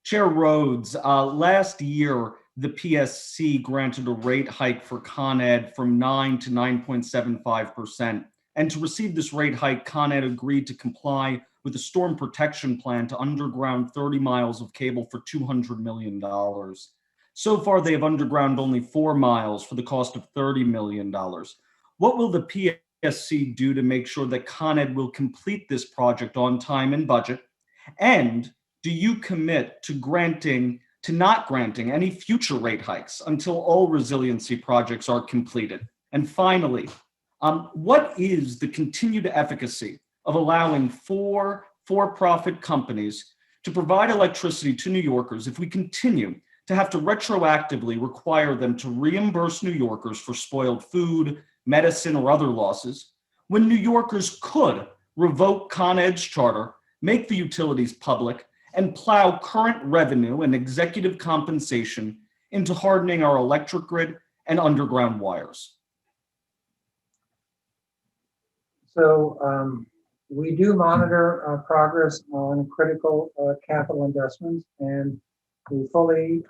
Chair Rhodes, last year, the PSC granted a rate hike for Con Ed from 9 to 9.75%. And to receive this rate hike, Con Ed agreed to comply with a storm protection plan to underground 30 miles of cable for $200 million. So far, they have underground only 4 miles for the cost of $30 million. What will the PSC do to make sure that Con Ed will complete this project on time and budget? And do you commit to not granting any future rate hikes until all resiliency projects are completed? And finally, what is the continued efficacy of allowing for-profit companies to provide electricity to New Yorkers if we continue to have to retroactively require them to reimburse New Yorkers for spoiled food, medicine, or other losses, when New Yorkers could revoke Con Ed's charter, make the utilities public, and plow current revenue and executive compensation into hardening our electric grid and underground wires? So we do monitor progress on critical capital investments, and we fully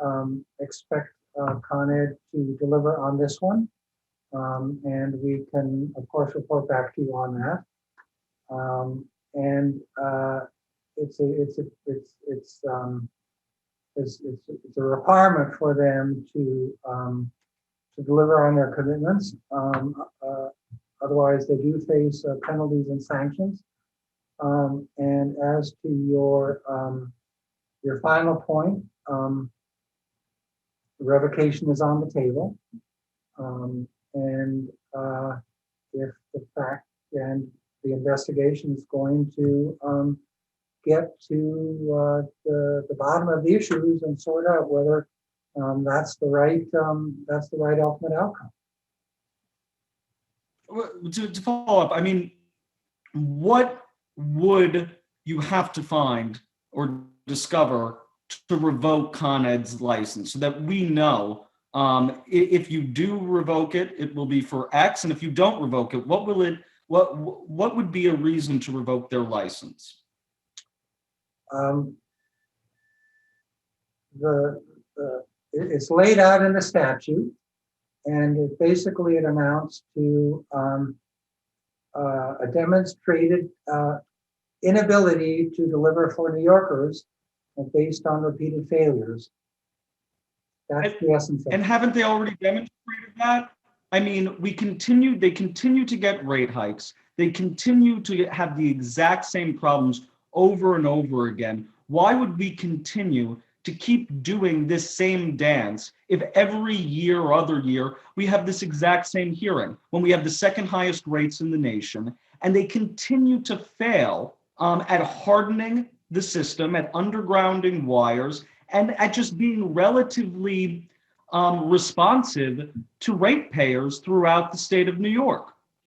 expect Con Ed to deliver on this one. And we can, of course, report back to you on that. It's a requirement for them to deliver on their commitments. Otherwise, they do face penalties and sanctions. And as to your final point, revocation is on the table. And if the fact and the investigation is going to get to the bottom of the issues and sort out whether that's the right ultimate outcome. To follow up, I mean, what would you have to find or discover to revoke Con Ed's license so that we know if you do revoke it, it will be for X, and if you don't revoke it, what would be a reason to revoke their license? It's laid out in the statute, and it amounts to a demonstrated inability to deliver for New Yorkers based on repeated failures. That's the essence of it. And haven't they already demonstrated that? I mean, they continue to get rate hikes. They continue to have the exact same problems over and over again. Why would we continue to keep doing this same dance if every year or other year we have this exact same hearing when we have the second highest rates in the nation, and they continue to fail at hardening the system, at undergrounding wires, and at just being relatively responsive to ratepayers throughout the state of New York?